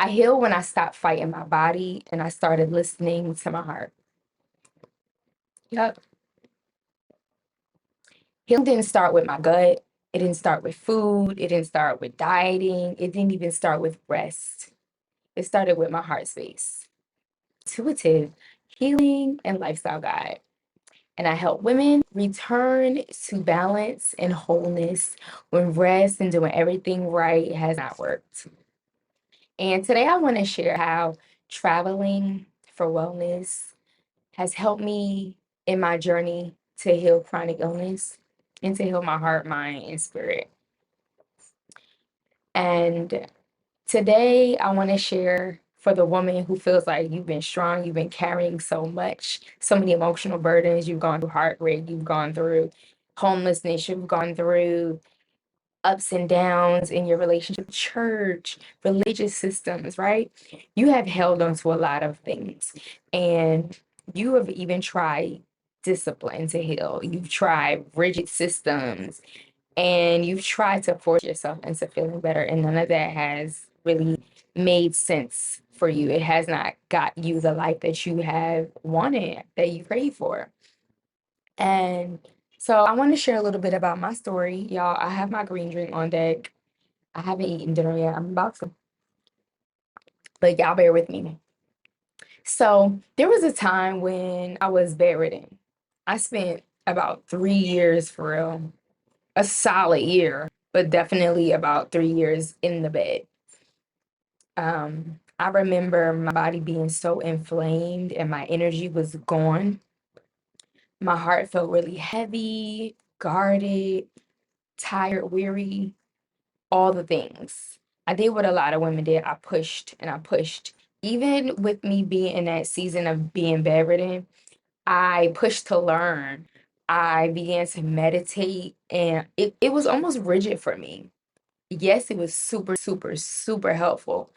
I healed when I stopped fighting my body and I started listening to my heart. Yep. Healing didn't start with my gut. It didn't start with food. It didn't start with dieting. It didn't even start with rest. It started with my heart space. Intuitive healing and lifestyle guide. And I help women return to balance and wholeness when rest and doing everything right has not worked. And today I want to share how traveling for wellness has helped me in my journey to heal chronic illness and to heal my heart, mind, and spirit. And today I want to share for the woman who feels like you've been strong, you've been carrying so much, so many emotional burdens, you've gone through heartbreak, you've gone through homelessness, you've gone through ups and downs in your relationship, church, religious systems, right? You have held on to a lot of things. And you have even tried discipline to heal. You've tried rigid systems and you've tried to force yourself into feeling better. And none of that has really made sense for you. It has not got you the life that you have wanted, that you prayed for. And so I want to share a little bit about my story. Y'all, I have my green drink on deck. I haven't eaten dinner yet. I'm about to, but y'all bear with me. So there was a time when I was bedridden. I spent about 3 years for real, a solid year, but definitely about 3 years in the bed. I remember my body being so inflamed and my energy was gone. My heart felt really heavy, guarded, tired, weary, all the things. I did what a lot of women did. I pushed and I pushed. Even with me being in that season of being bedridden, I pushed to learn. I began to meditate and it was almost rigid for me. Yes, it was super, super, super helpful.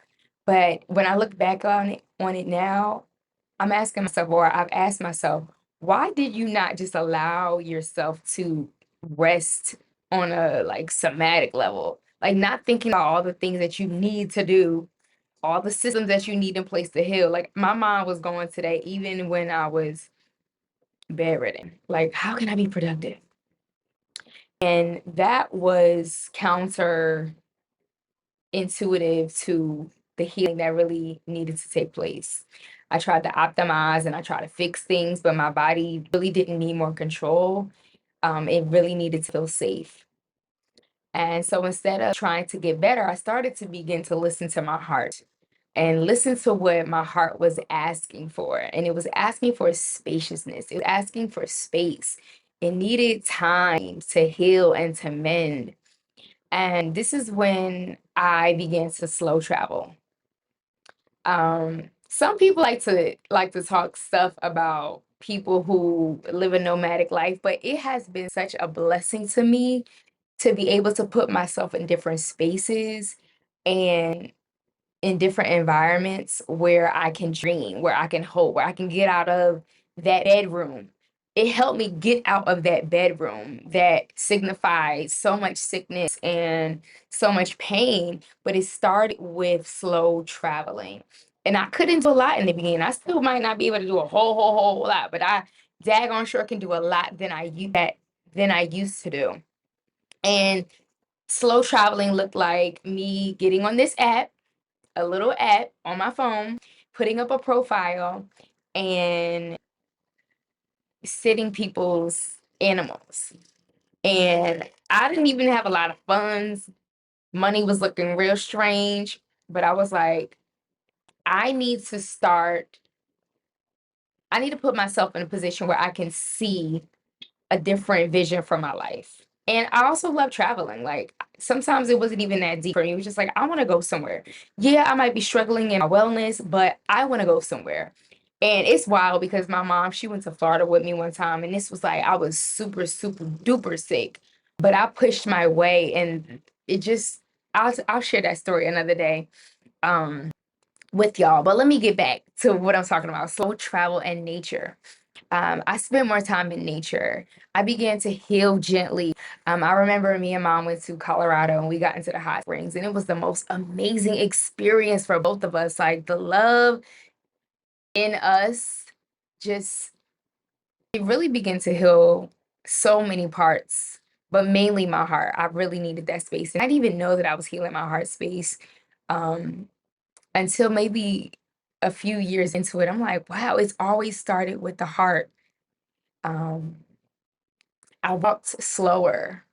But when I look back on it now, I'm asking myself, or I've asked myself, why did you not just allow yourself to rest on a like somatic level? Like not thinking about all the things that you need to do, all the systems that you need in place to heal. Like my mind was going today, even when I was bedridden. Like, how can I be productive? And that was counter intuitive to the healing that really needed to take place. I tried to optimize and I tried to fix things, but my body really didn't need more control. It really needed to feel safe. And so instead of trying to get better, I started to begin to listen to my heart and listen to what my heart was asking for. And it was asking for spaciousness, it was asking for space. It needed time to heal and to mend. And this is when I began to slow travel. Some people like to talk stuff about people who live a nomadic life, but it has been such a blessing to me to be able to put myself in different spaces and in different environments where I can dream, where I can hope, where I can get out of that bedroom. It helped me get out of that bedroom that signified so much sickness and so much pain, but it started with slow traveling. And I couldn't do a lot in the beginning. I still might not be able to do a whole lot, but I daggone sure can do a lot than I used to do. And slow traveling looked like me getting on this app, a little app on my phone, putting up a profile and sitting people's animals. And I didn't even have a lot of funds. Money was looking real strange, but I was like, I need to start, I need to put myself in a position where I can see a different vision for my life. And I also love traveling. Like sometimes it wasn't even that deep for me. It was just like, I want to go somewhere. Yeah, I might be struggling in my wellness, but I want to go somewhere. And it's wild because my mom, she went to Florida with me one time, and this was like I was super, super duper sick. But I pushed my way and it just I'll share that story another day. Um with y'all. But let me get back to what I'm talking about. Slow travel and nature. I spent more time in nature. I began to heal gently. I remember me and mom went to Colorado and we got into the hot springs, and it was the most amazing experience for both of us. Like the love in us just, it really began to heal so many parts, but mainly my heart. I really needed that space. And I didn't even know that I was healing my heart space um, until maybe a few years into it. I'm like, wow, it's always started with the heart. Um, I walked slower.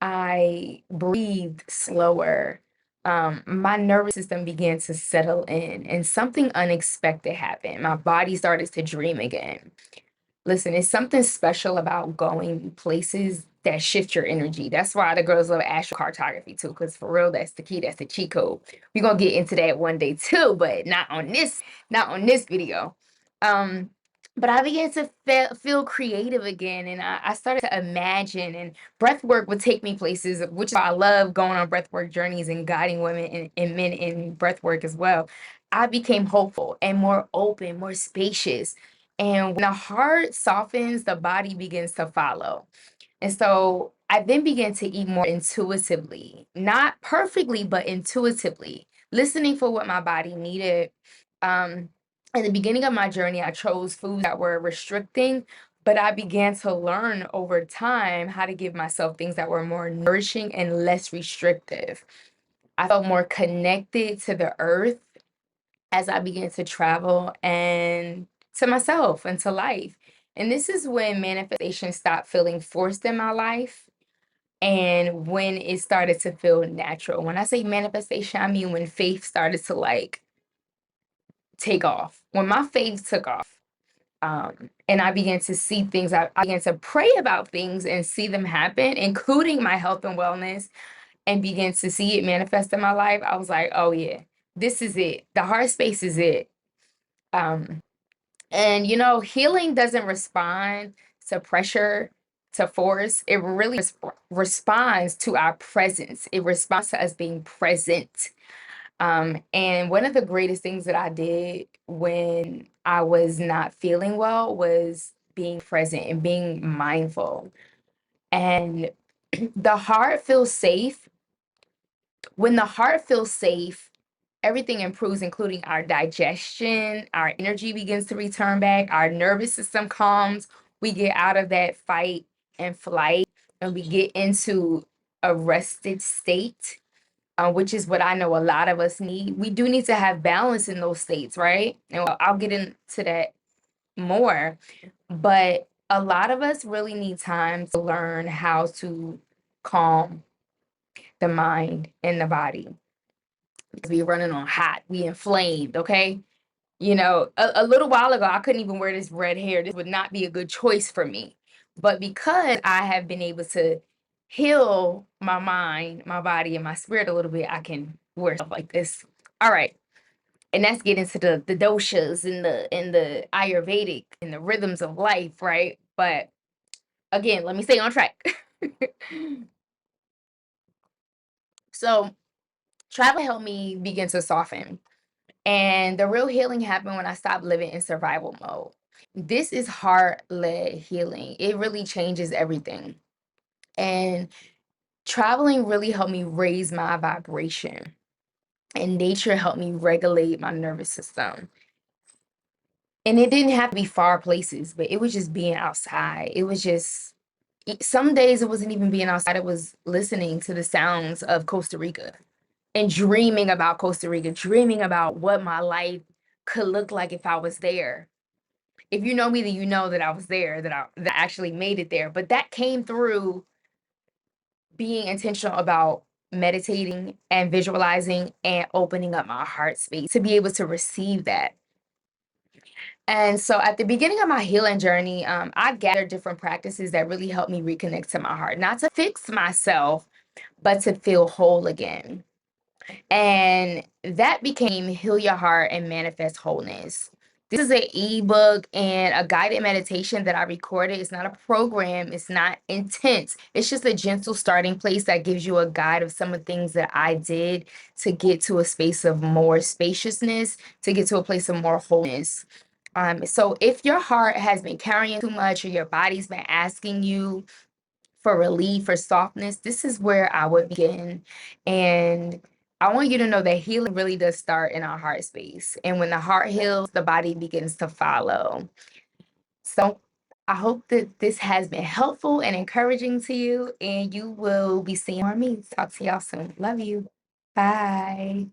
I breathed slower. My nervous system began to settle in, and something unexpected happened. My body started to dream again. Listen, it's something special about going places that shift your energy. That's why the girls love astrocartography too, because for real, that's the key, that's the cheat code. We're gonna get into that one day too, but not on this video. Um, but I began to feel creative again, and I started to imagine, and breath work would take me places, which is why I love going on breath work journeys and guiding women and men in breath work as well. I became hopeful and more open, more spacious. And when the heart softens, the body begins to follow. And so I then began to eat more intuitively, not perfectly, but intuitively, listening for what my body needed. Um, at the beginning of my journey, I chose foods that were restricting, but I began to learn over time how to give myself things that were more nourishing and less restrictive. I felt more connected to the earth as I began to travel and to myself and to life. And this is when manifestation stopped feeling forced in my life and when it started to feel natural. When I say manifestation, I mean when faith started to like take off. When my faith took off, and I began to see things, I began to pray about things and see them happen, including my health and wellness, and began to see it manifest in my life. I was like, oh yeah, this is it. The heart space is it. Um, And healing doesn't respond to pressure, to force. It really responds to our presence. It responds to us being present. And one of the greatest things that I did when I was not feeling well was being present and being mindful. And the heart feels safe. When the heart feels safe, everything improves, including our digestion, our energy begins to return back, our nervous system calms, we get out of that fight and flight, and we get into a rested state, which is what I know a lot of us need. We do need to have balance in those states, right? And I'll get into that more, but a lot of us really need time to learn how to calm the mind and the body. We running on hot, we inflamed, okay? A little while ago, I couldn't even wear this red hair. This would not be a good choice for me. But because I have been able to heal my mind, my body, and my spirit a little bit, I can wear stuff like this. All right. And that's getting to the doshas and the Ayurvedic and the rhythms of life, right? But again, let me stay on track. So travel helped me begin to soften. And the real healing happened when I stopped living in survival mode. This is heart-led healing. It really changes everything. And traveling really helped me raise my vibration. And nature helped me regulate my nervous system. And it didn't have to be far places, but it was just being outside. It was just some days it wasn't even being outside, it was listening to the sounds of Costa Rica and dreaming about Costa Rica, dreaming about what my life could look like if I was there. If you know me, then you know that I was there, that I actually made it there. But that came through being intentional about meditating and visualizing and opening up my heart space to be able to receive that. And so at the beginning of my healing journey, I gathered different practices that really helped me reconnect to my heart, not to fix myself, but to feel whole again. And that became Heal Your Heart and Manifest Wholeness. This is an ebook and a guided meditation that I recorded. It's not a program, it's not intense. It's just a gentle starting place that gives you a guide of some of the things that I did to get to a space of more spaciousness, to get to a place of more wholeness. So if your heart has been carrying too much or your body's been asking you for relief or softness, this is where I would begin. And I want you to know that healing really does start in our heart space. And when the heart heals, the body begins to follow. So I hope that this has been helpful and encouraging to you, and you will be seeing more of me. Talk to y'all soon. Love you. Bye.